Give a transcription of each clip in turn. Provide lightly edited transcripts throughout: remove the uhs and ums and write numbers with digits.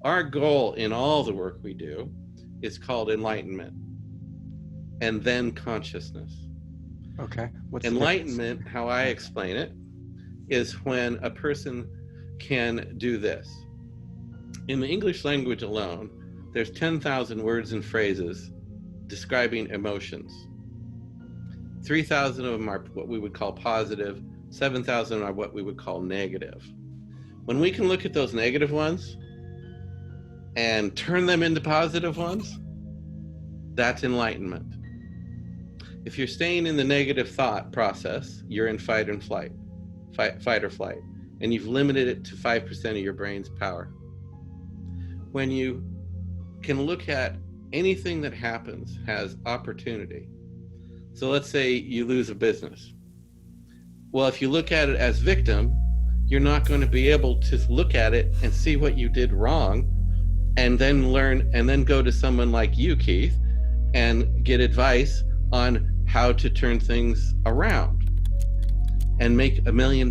Our goal in all the work we do is called enlightenment, and then consciousness. Okay. What's the difference? Enlightenment, how I Thanks. explain it, is when a person can do this. In the English language alone, there's 10,000 words and phrases describing emotions. 3,000 of them are what we would call positive, 7,000 are what we would call negative. When we can look at those negative ones and turn them into positive ones, that's enlightenment. If you're staying in the negative thought process, you're in fight or flight, and you've limited it to 5% of your brain's power. When you can look at anything that happens has opportunity. So let's say you lose a business. Well, if you look at it as victim, you're not going to be able to look at it and see what you did wrong and then learn and then go to someone like you, Keith, and get advice on how to turn things around and make $1 million.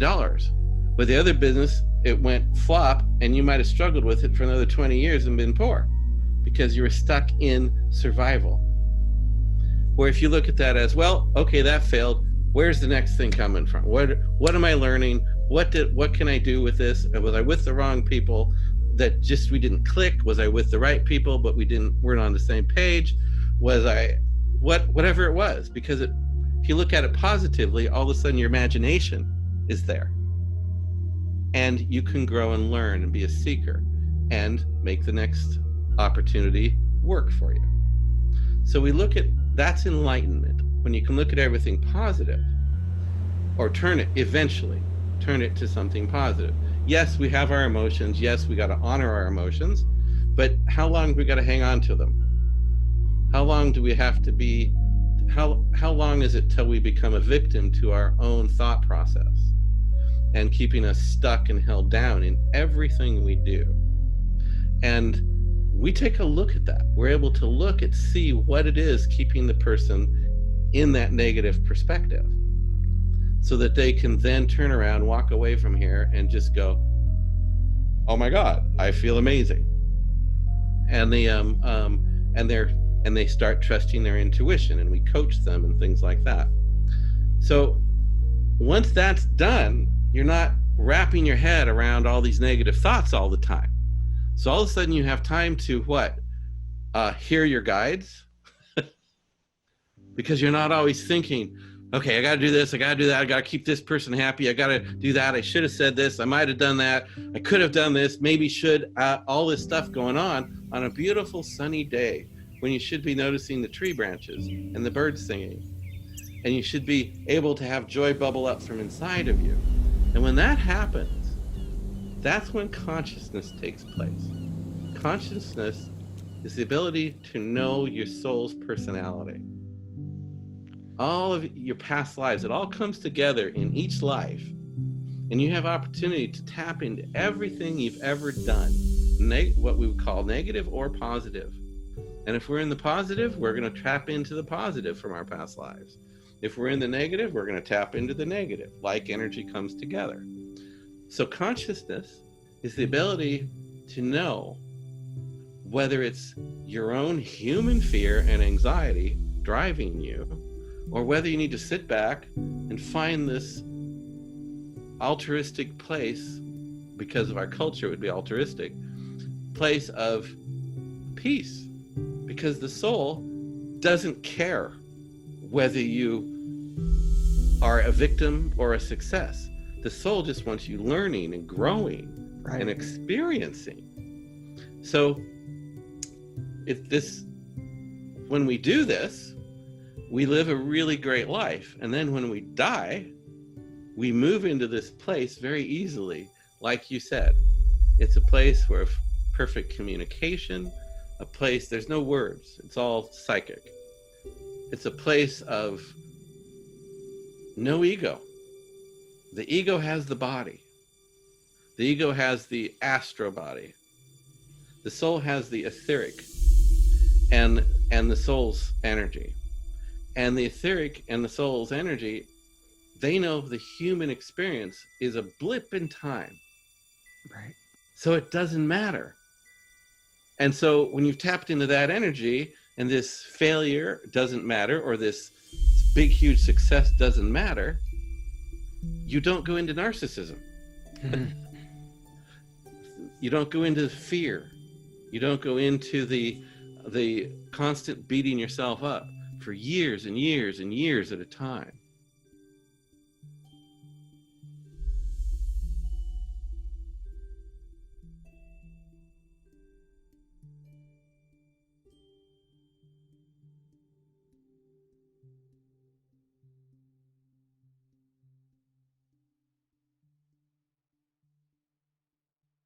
With the other business, it went flop and you might have struggled with it for another 20 years and been poor because you were stuck in survival. Where if you look at that as, well, okay, that failed. Where's the next thing coming from? What am I learning? What can I do with this? Was I with the wrong people that just we didn't click? Was I with the right people but weren't on the same page? Was I whatever it was? Because if you look at it positively, all of a sudden your imagination is there. And you can grow and learn and be a seeker and make the next opportunity work for you. So we look at, that's enlightenment, when you can look at everything positive or eventually turn it to something positive. Yes, we have our emotions. Yes, we got to honor our emotions, but how long do we got to hang on to them? How long do we have to be, how long is it till we become a victim to our own thought process and keeping us stuck and held down in everything we do? And we take a look at that. We're able to look at, see what it is keeping the person in that negative perspective so that they can then turn around, walk away from here and just go, oh my God, I feel amazing. And they start trusting their intuition, and we coach them and things like that. So once that's done, you're not wrapping your head around all these negative thoughts all the time. So all of a sudden you have time to what? Hear your guides, because you're not always thinking, okay, I got to do this, I got to do that, I got to keep this person happy, I got to do that, I should have said this, I might have done that, I could have done this, maybe should, all this stuff going on a beautiful sunny day when you should be noticing the tree branches and the birds singing. And you should be able to have joy bubble up from inside of you. And when that happens, that's when consciousness takes place. Consciousness is the ability to know your soul's personality. All of your past lives, it all comes together in each life. And you have opportunity to tap into everything you've ever done, what we would call negative or positive. And if we're in the positive, we're going to tap into the positive from our past lives. If we're in the negative, we're going to tap into the negative. Like energy comes together. So consciousness is the ability to know whether it's your own human fear and anxiety driving you, or whether you need to sit back and find this altruistic place, because of our culture it would be altruistic, place of peace. Because the soul doesn't care whether you are a victim or a success. The soul just wants you learning and growing, right, and experiencing. So when we do this, we live a really great life. And then when we die, we move into this place very easily. Like you said, it's a place where perfect communication, a place, there's no words, it's all psychic. It's a place of no ego. The ego has the body. The ego has the astro body. The soul has the etheric and the soul's energy. And the etheric and the soul's energy, they know the human experience is a blip in time. Right. So it doesn't matter. And so when you've tapped into that energy and this failure doesn't matter, or this big, huge success doesn't matter, you don't go into narcissism. Mm-hmm. You don't go into fear. You don't go into the constant beating yourself up for years and years and years at a time.